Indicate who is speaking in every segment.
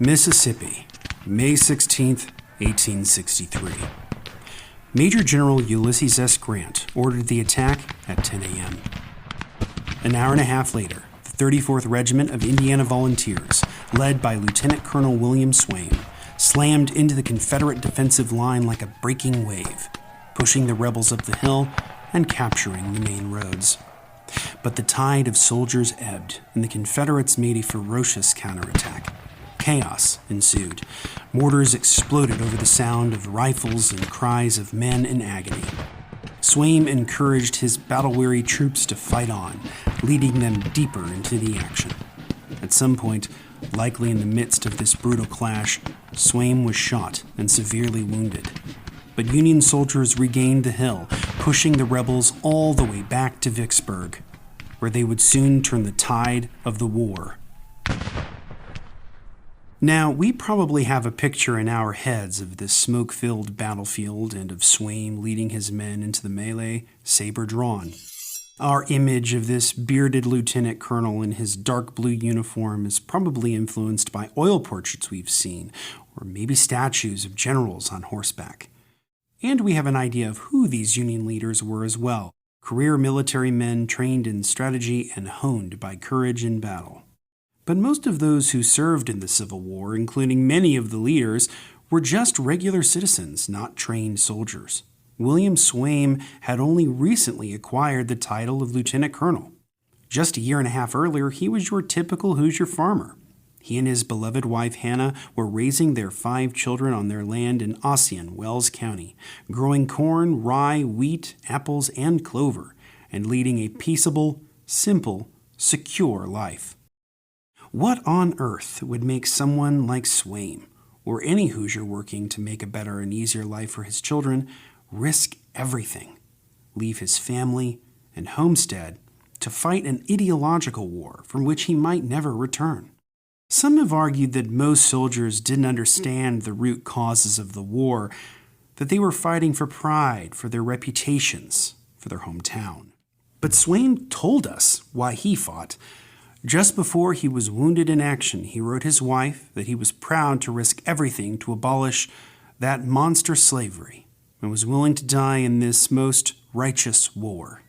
Speaker 1: Mississippi, May 16, 1863. Major General Ulysses S. Grant ordered the attack at 10 a.m. An hour and a half later, the 34th Regiment of Indiana Volunteers, led by Lieutenant Colonel William Swaim, slammed into the Confederate defensive line like a breaking wave, pushing the rebels up the hill and capturing the main roads. But the tide of soldiers ebbed, and the Confederates made a ferocious counterattack. Chaos ensued. Mortars exploded over the sound of rifles and cries of men in agony. Swaim encouraged his battle-weary troops to fight on, leading them deeper into the action. At some point, likely in the midst of this brutal clash, Swaim was shot and severely wounded. But Union soldiers regained the hill, pushing the rebels all the way back to Vicksburg, where they would soon turn the tide of the war. Now, we probably have a picture in our heads of this smoke-filled battlefield and of Swaim leading his men into the melee, saber drawn. Our image of this bearded lieutenant colonel in his dark blue uniform is probably influenced by oil portraits we've seen, or maybe statues of generals on horseback. And we have an idea of who these Union leaders were as well, career military men trained in strategy and honed by courage in battle. But most of those who served in the Civil War, including many of the leaders, were just regular citizens, not trained soldiers. William Swaim had only recently acquired the title of lieutenant colonel. Just a year and a half earlier, he was your typical Hoosier farmer. He and his beloved wife Hannah were raising their 5 children on their land in Ossian, Wells County, growing corn, rye, wheat, apples, and clover, and leading a peaceable, simple, secure life. What on earth would make someone like Swaim, or any Hoosier working to make a better and easier life for his children, risk everything, leave his family and homestead to fight an ideological war from which he might never return? Some have argued that most soldiers didn't understand the root causes of the war, that they were fighting for pride, for their reputations, for their hometown. But Swaim told us why he fought. Just before he was wounded in action, he wrote his wife that he was proud to risk everything to abolish that monster slavery and was willing to die in this most righteous war.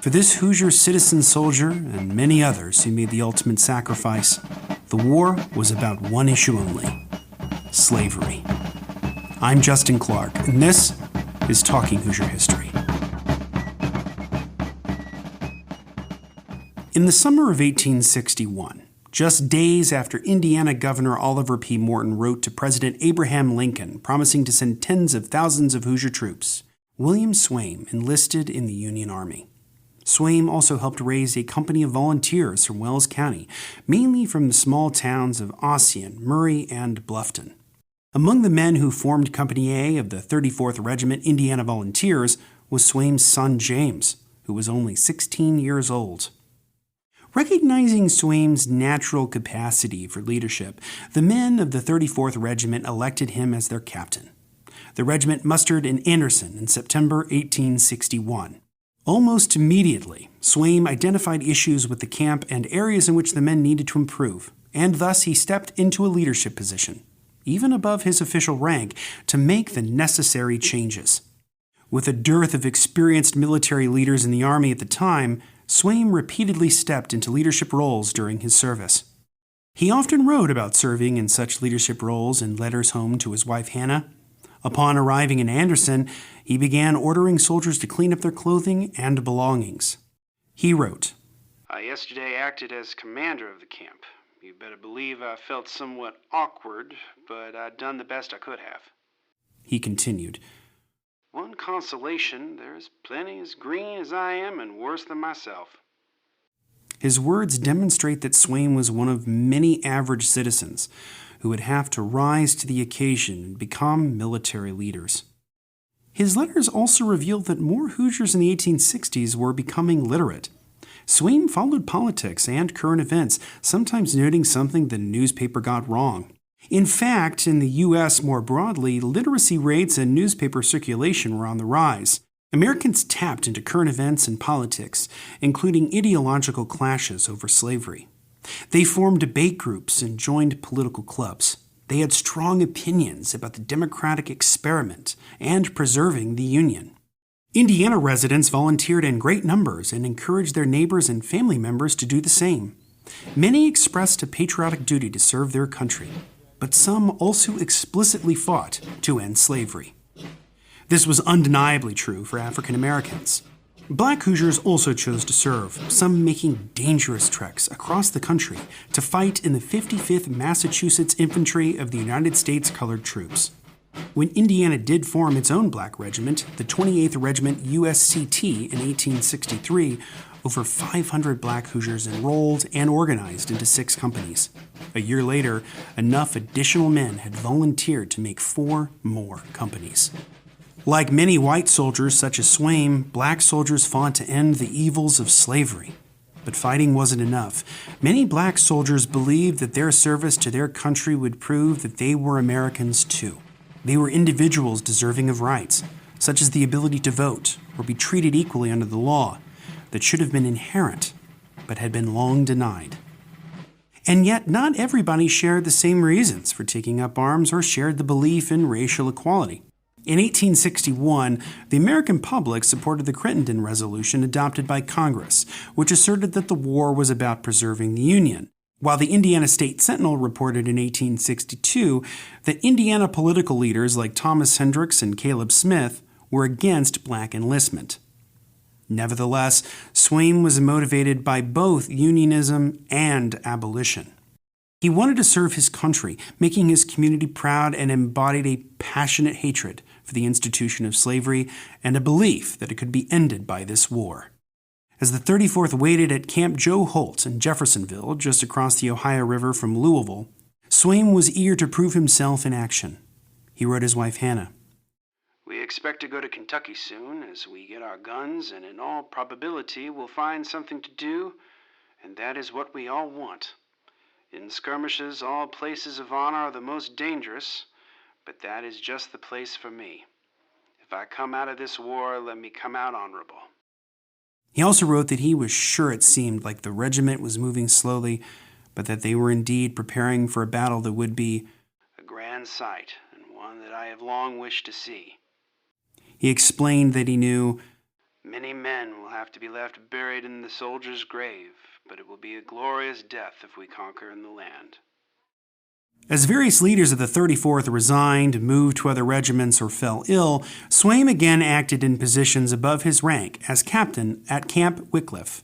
Speaker 1: For this Hoosier citizen soldier and many others who made the ultimate sacrifice, the war was about one issue only: slavery. I'm Justin Clark, and this is Talking Hoosier History. In the summer of 1861, just days after Indiana Governor Oliver P. Morton wrote to President Abraham Lincoln promising to send tens of thousands of Hoosier troops, William Swaim enlisted in the Union Army. Swaim also helped raise a company of volunteers from Wells County, mainly from the small towns of Ossian, Murray, and Bluffton. Among the men who formed Company A of the 34th Regiment Indiana Volunteers was Swaim's son James, who was only 16 years old. Recognizing Swaim's natural capacity for leadership, the men of the 34th Regiment elected him as their captain. The regiment mustered in Anderson in September 1861. Almost immediately, Swaim identified issues with the camp and areas in which the men needed to improve, and thus he stepped into a leadership position, even above his official rank, to make the necessary changes. With a dearth of experienced military leaders in the Army at the time, Swaim repeatedly stepped into leadership roles during his service. He often wrote about serving in such leadership roles in letters home to his wife Hannah. Upon arriving in Anderson, he began ordering soldiers to clean up their clothing and belongings. He wrote, "I yesterday acted as commander of the camp. You better believe I felt somewhat awkward, but I'd done the best I could have." He continued, "One consolation, there's plenty as green as I am and worse than myself." His words demonstrate that Swaim was one of many average citizens who would have to rise to the occasion and become military leaders. His letters also revealed that more Hoosiers in the 1860s were becoming literate. Swaim followed politics and current events, sometimes noting something the newspaper got wrong. In fact, in the U.S. more broadly, literacy rates and newspaper circulation were on the rise. Americans tapped into current events and politics, including ideological clashes over slavery. They formed debate groups and joined political clubs. They had strong opinions about the democratic experiment and preserving the Union. Indiana residents volunteered in great numbers and encouraged their neighbors and family members to do the same. Many expressed a patriotic duty to serve their country, but some also explicitly fought to end slavery. This was undeniably true for African Americans. Black Hoosiers also chose to serve, some making dangerous treks across the country to fight in the 55th Massachusetts Infantry of the United States Colored Troops. When Indiana did form its own black regiment, the 28th Regiment USCT in 1863, over 500 black Hoosiers enrolled and organized into 6 companies. A year later, enough additional men had volunteered to make 4 more companies. Like many white soldiers such as Swaim, black soldiers fought to end the evils of slavery. But fighting wasn't enough. Many black soldiers believed that their service to their country would prove that they were Americans too. They were individuals deserving of rights, such as the ability to vote or be treated equally under the law, that should have been inherent, but had been long denied. And yet, not everybody shared the same reasons for taking up arms or shared the belief in racial equality. In 1861, the American public supported the Crittenden Resolution adopted by Congress, which asserted that the war was about preserving the Union, while the Indiana State Sentinel reported in 1862 that Indiana political leaders like Thomas Hendricks and Caleb Smith were against black enlistment. Nevertheless, Swaim was motivated by both unionism and abolition. He wanted to serve his country, making his community proud, and embodied a passionate hatred for the institution of slavery and a belief that it could be ended by this war. As the 34th waited at Camp Joe Holt in Jeffersonville, just across the Ohio River from Louisville, Swaim was eager to prove himself in action. He wrote his wife Hannah,
Speaker 2: "We expect to go to Kentucky soon as we get our guns, and in all probability we'll find something to do, and that is what we all want. In skirmishes, all places of honor are the most dangerous, but that is just the place for me. If I come out of this war, let me come out honorable."
Speaker 1: He also wrote that he was sure it seemed like the regiment was moving slowly, but that they were indeed preparing for a battle that would be
Speaker 2: a grand sight, and one that I have long wished to see.
Speaker 1: He explained that he knew
Speaker 2: many men will have to be left buried in the soldier's grave, but it will be a glorious death if we conquer in the land.
Speaker 1: As various leaders of the 34th resigned, moved to other regiments, or fell ill, Swaim again acted in positions above his rank as captain at Camp Wickliffe.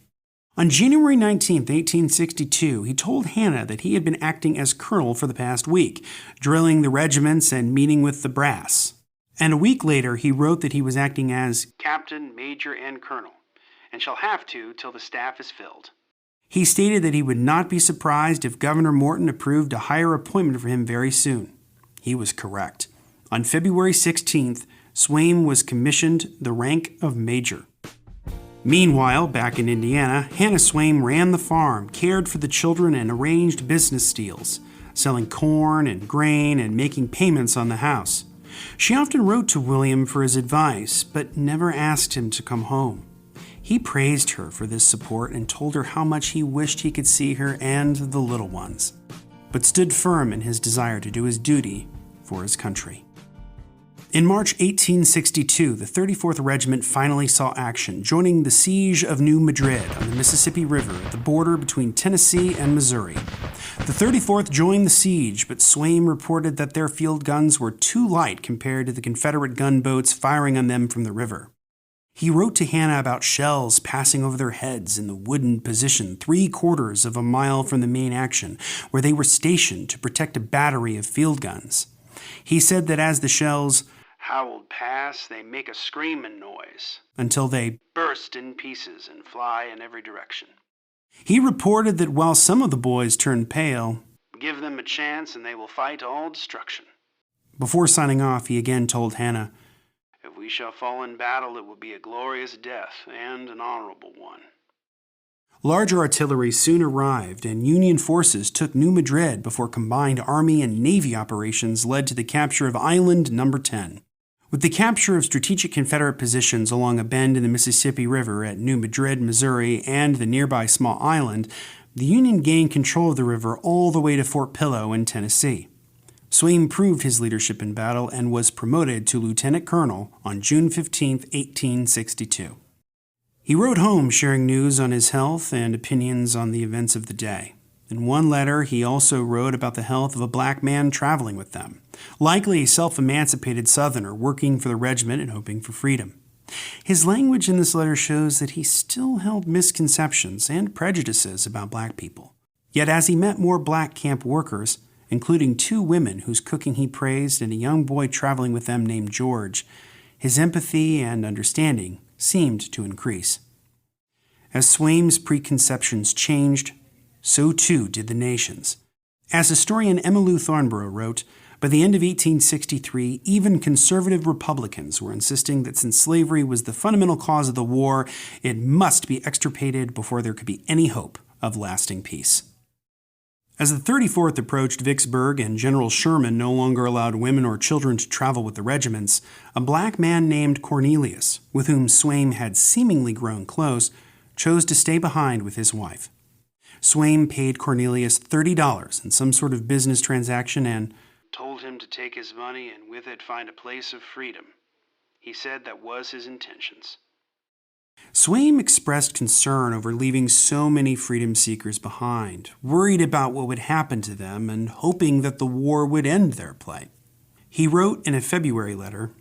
Speaker 1: On January 19, 1862, he told Hannah that he had been acting as colonel for the past week, drilling the regiments and meeting with the brass. And a week later, he wrote that he was acting as
Speaker 2: captain, major, and colonel, and shall have to till the staff is filled.
Speaker 1: He stated that he would not be surprised if Governor Morton approved a higher appointment for him very soon. He was correct. On February 16th, Swaim was commissioned the rank of major. Meanwhile, back in Indiana, Hannah Swaim ran the farm, cared for the children, and arranged business deals, selling corn and grain and making payments on the house. She often wrote to William for his advice, but never asked him to come home. He praised her for this support and told her how much he wished he could see her and the little ones, but stood firm in his desire to do his duty for his country. In March 1862, the 34th Regiment finally saw action, joining the siege of New Madrid on the Mississippi River at the border between Tennessee and Missouri. The 34th joined the siege, but Swaim reported that their field guns were too light compared to the Confederate gunboats firing on them from the river. He wrote to Hannah about shells passing over their heads in the wooden position 3/4 of a mile from the main action, where they were stationed to protect a battery of field guns. He said that as the shells
Speaker 2: howled past, they make a screaming noise
Speaker 1: until they
Speaker 2: burst in pieces and fly in every direction.
Speaker 1: He reported that while some of the boys turned pale,
Speaker 2: give them a chance and they will fight all destruction.
Speaker 1: Before signing off, he again told Hannah,
Speaker 2: if we shall fall in battle, it will be a glorious death and an honorable one.
Speaker 1: Larger artillery soon arrived, and Union forces took New Madrid before combined Army and Navy operations led to the capture of Island No. 10. With the capture of strategic Confederate positions along a bend in the Mississippi River at New Madrid, Missouri, and the nearby small island, the Union gained control of the river all the way to Fort Pillow in Tennessee. Swaim proved his leadership in battle and was promoted to lieutenant colonel on June 15, 1862. He wrote home sharing news on his health and opinions on the events of the day. In one letter, he also wrote about the health of a black man traveling with them, likely a self-emancipated Southerner working for the regiment and hoping for freedom. His language in this letter shows that he still held misconceptions and prejudices about black people. Yet as he met more black camp workers, including 2 women whose cooking he praised and a young boy traveling with them named George, his empathy and understanding seemed to increase. As Swaim's preconceptions changed, so too did the nation's. As historian Emmylou Thornborough wrote, by the end of 1863, even conservative Republicans were insisting that since slavery was the fundamental cause of the war, it must be extirpated before there could be any hope of lasting peace. As the 34th approached Vicksburg and General Sherman no longer allowed women or children to travel with the regiments, a black man named Cornelius, with whom Swaim had seemingly grown close, chose to stay behind with his wife. Swaim paid Cornelius $30 in some sort of business transaction and
Speaker 2: told him to take his money and with it find a place of freedom. He said that was his intentions.
Speaker 1: Swaim expressed concern over leaving so many freedom seekers behind, worried about what would happen to them and hoping that the war would end their plight. He wrote in a February letter,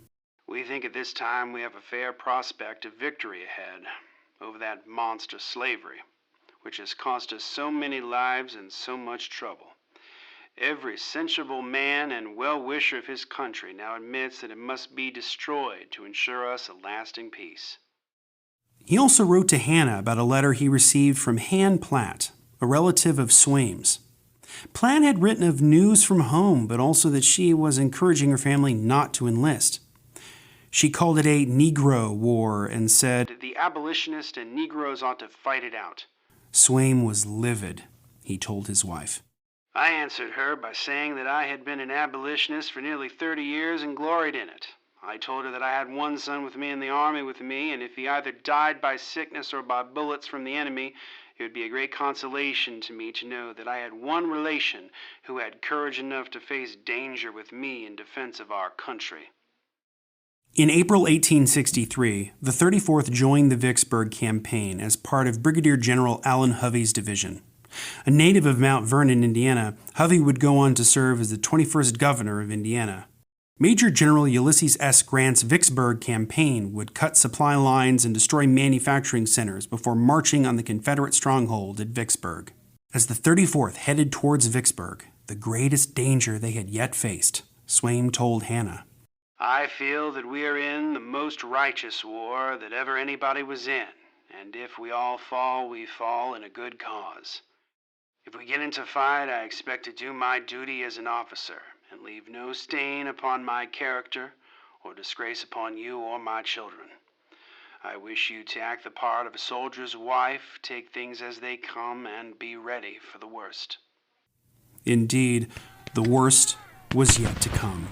Speaker 2: "We think at this time we have a fair prospect of victory ahead over that monster slavery, which has cost us so many lives and so much trouble. Every sensible man and well-wisher of his country now admits that it must be destroyed to ensure us a lasting peace."
Speaker 1: He also wrote to Hannah about a letter he received from Han Platt, a relative of Swaim's. Platt had written of news from home, but also that she was encouraging her family not to enlist. She called it a Negro war and said,
Speaker 2: "The abolitionists and Negroes ought to fight it out."
Speaker 1: Swaim was livid, he told his wife.
Speaker 2: I answered her by saying that I had been an abolitionist for nearly 30 years and gloried in it. I told her that I had one son with me in the army with me, and if he either died by sickness or by bullets from the enemy, it would be a great consolation to me to know that I had one relation who had courage enough to face danger with me in defense of our country.
Speaker 1: In April 1863, the 34th joined the Vicksburg campaign as part of Brigadier General Allen Hovey's division. A native of Mount Vernon, Indiana, Hovey would go on to serve as the 21st governor of Indiana. Major General Ulysses S. Grant's Vicksburg campaign would cut supply lines and destroy manufacturing centers before marching on the Confederate stronghold at Vicksburg. As the 34th headed towards Vicksburg, the greatest danger they had yet faced, Swaim told Hannah,
Speaker 2: I feel that we are in the most righteous war that ever anybody was in, and if we all fall, we fall in a good cause. If we get into fight, I expect to do my duty as an officer and leave no stain upon my character or disgrace upon you or my children. I wish you to act the part of a soldier's wife, take things as they come, and be ready for the worst.
Speaker 1: Indeed, the worst was yet to come.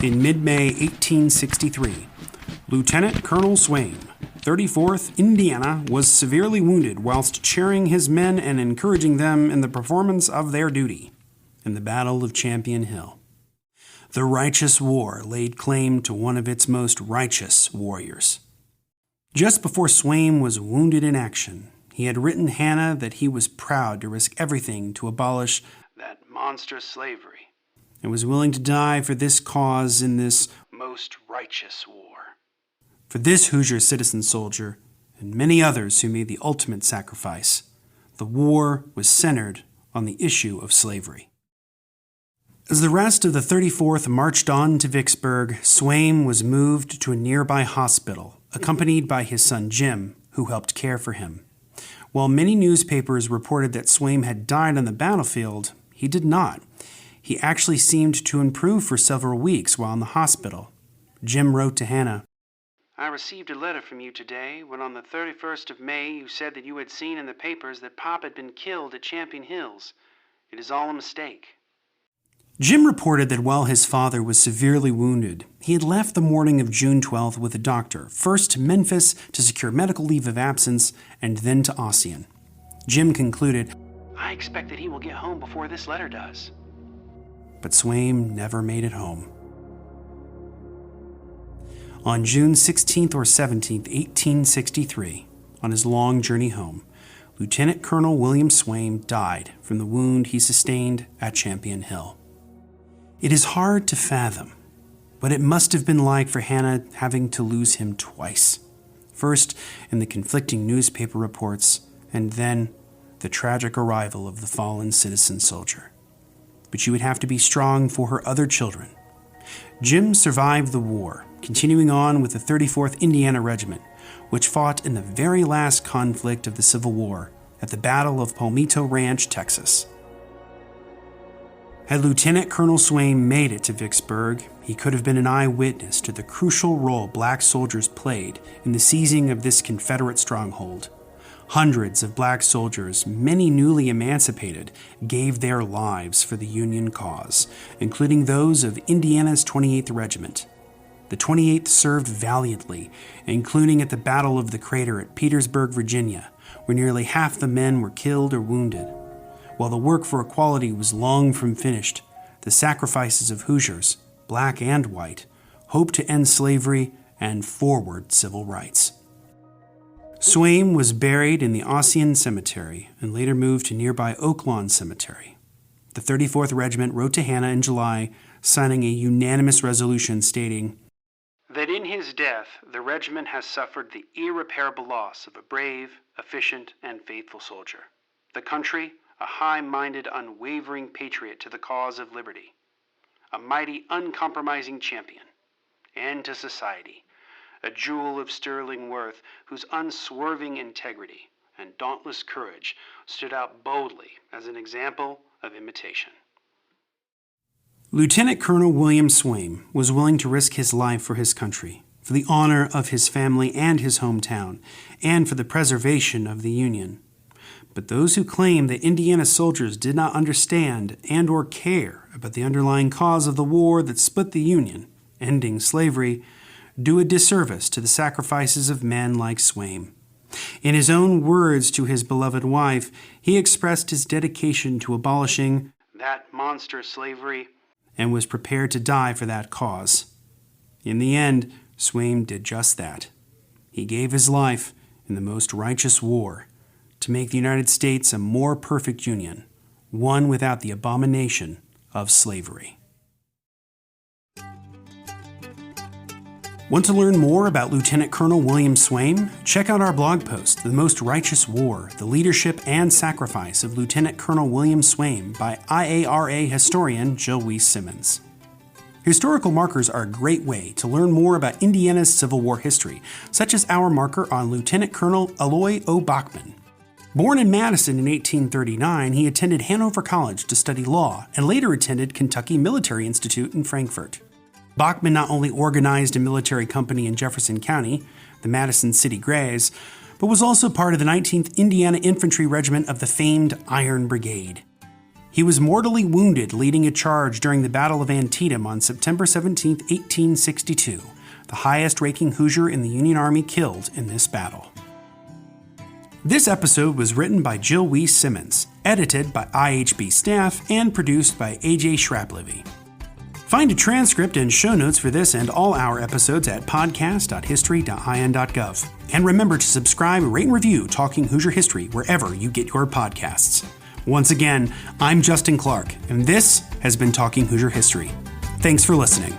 Speaker 1: In mid-May 1863, Lieutenant Colonel Swaim, 34th Indiana, was severely wounded whilst cheering his men and encouraging them in the performance of their duty in the Battle of Champion Hill. The righteous war laid claim to one of its most righteous warriors. Just before Swaim was wounded in action, he had written Hannah that he was proud to risk everything to abolish
Speaker 2: that monstrous slavery
Speaker 1: and was willing to die for this cause in this
Speaker 2: most righteous war.
Speaker 1: For this Hoosier citizen soldier and many others who made the ultimate sacrifice, the war was centered on the issue of slavery. As the rest of the 34th marched on to Vicksburg, Swaim was moved to a nearby hospital, accompanied by his son Jim, who helped care for him. While many newspapers reported that Swaim had died on the battlefield, he did not. He actually seemed to improve for several weeks while in the hospital. Jim wrote to Hannah,
Speaker 2: I received a letter from you today when on the 31st of May you said that you had seen in the papers that Pop had been killed at Champion Hills. It is all a mistake.
Speaker 1: Jim reported that while his father was severely wounded, he had left the morning of June 12th with a doctor, first to Memphis to secure medical leave of absence, and then to Ossian. Jim concluded,
Speaker 2: "I expect that he will get home before this letter does."
Speaker 1: But Swaim never made it home. On June 16th or 17th, 1863, on his long journey home, Lieutenant Colonel William Swaim died from the wound he sustained at Champion Hill. It is hard to fathom what it must have been like for Hannah having to lose him twice. First, in the conflicting newspaper reports, and then the tragic arrival of the fallen citizen soldier. But she would have to be strong for her other children. Jim survived the war, continuing on with the 34th Indiana Regiment, which fought in the very last conflict of the Civil War at the Battle of Palmito Ranch, Texas. Had Lieutenant Colonel Swaim made it to Vicksburg, he could have been an eyewitness to the crucial role black soldiers played in the seizing of this Confederate stronghold. Hundreds of black soldiers, many newly emancipated, gave their lives for the Union cause, including those of Indiana's 28th Regiment. The 28th served valiantly, including at the Battle of the Crater at Petersburg, Virginia, where nearly half the men were killed or wounded. While the work for equality was long from finished, the sacrifices of Hoosiers, black and white, hoped to end slavery and forward civil rights. Swaim was buried in the Ossian Cemetery and later moved to nearby Oaklawn Cemetery. The 34th Regiment wrote to Hannah in July, signing a unanimous resolution stating,
Speaker 2: "That in his death the regiment has suffered the irreparable loss of a brave, efficient, and faithful soldier. The country, a high-minded, unwavering patriot to the cause of liberty, a mighty, uncompromising champion, and to society, a jewel of sterling worth whose unswerving integrity and dauntless courage stood out boldly as an example of imitation."
Speaker 1: Lieutenant Colonel William Swaim was willing to risk his life for his country, for the honor of his family and his hometown, and for the preservation of the Union. But those who claim that Indiana soldiers did not understand and or care about the underlying cause of the war that split the Union, ending slavery, do a disservice to the sacrifices of men like Swaim. In his own words to his beloved wife, he expressed his dedication to abolishing
Speaker 2: that monster slavery
Speaker 1: and was prepared to die for that cause. In the end, Swaim did just that. He gave his life in the most righteous war to make the United States a more perfect union, one without the abomination of slavery. Want to learn more about Lieutenant Colonel William Swaim? Check out our blog post, The Most Righteous War, The Leadership and Sacrifice of Lieutenant Colonel William Swaim by IARA historian Jill Weiss Simmons. Historical markers are a great way to learn more about Indiana's Civil War history, such as our marker on Lieutenant Colonel Eloy O. Bachman. Born in Madison in 1839, he attended Hanover College to study law and later attended Kentucky Military Institute in Frankfort. Bachman not only organized a military company in Jefferson County, the Madison City Greys, but was also part of the 19th Indiana Infantry Regiment of the famed Iron Brigade. He was mortally wounded leading a charge during the Battle of Antietam on September 17, 1862, the highest-ranking Hoosier in the Union Army killed in this battle. This episode was written by Jill Weiss Simmons, edited by IHB staff, and produced by AJ Schraplivy. Find a transcript and show notes for this and all our episodes at podcast.history.in.gov. And remember to subscribe, rate, and review Talking Hoosier History wherever you get your podcasts. Once again, I'm Justin Clark, and this has been Talking Hoosier History. Thanks for listening.